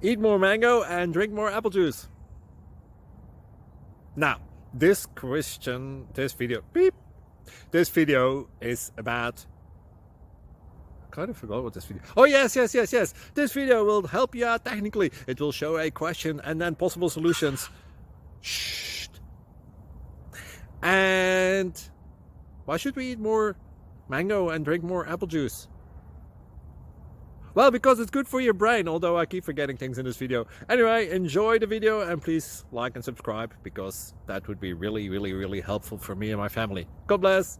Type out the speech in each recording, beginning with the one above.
Eat more mango and drink more apple juice. Now, this video is about, I kind of forgot what this video. Oh, yes. This video will help you out technically. It will show a question and then possible solutions. Shh. And why should we eat more mango and drink more apple juice? Well, because it's good for your brain, although I keep forgetting things in this video. Anyway, enjoy the video and please like and subscribe, because that would be really helpful for me and my family. God bless!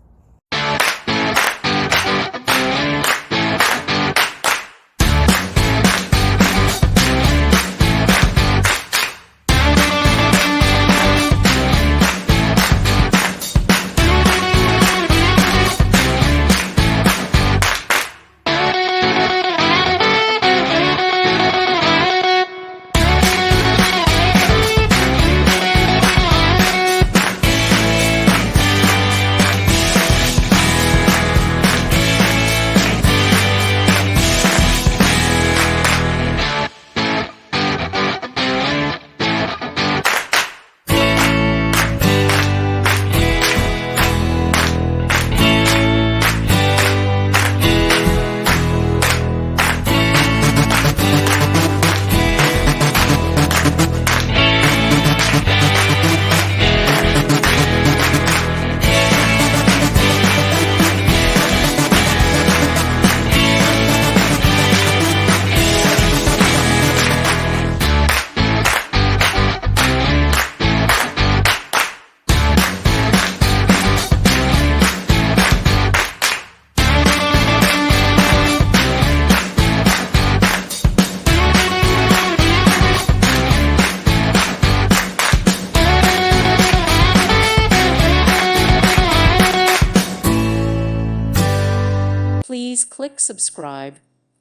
Please click subscribe.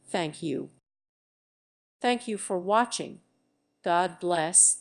Thank you. Thank you for watching. God bless.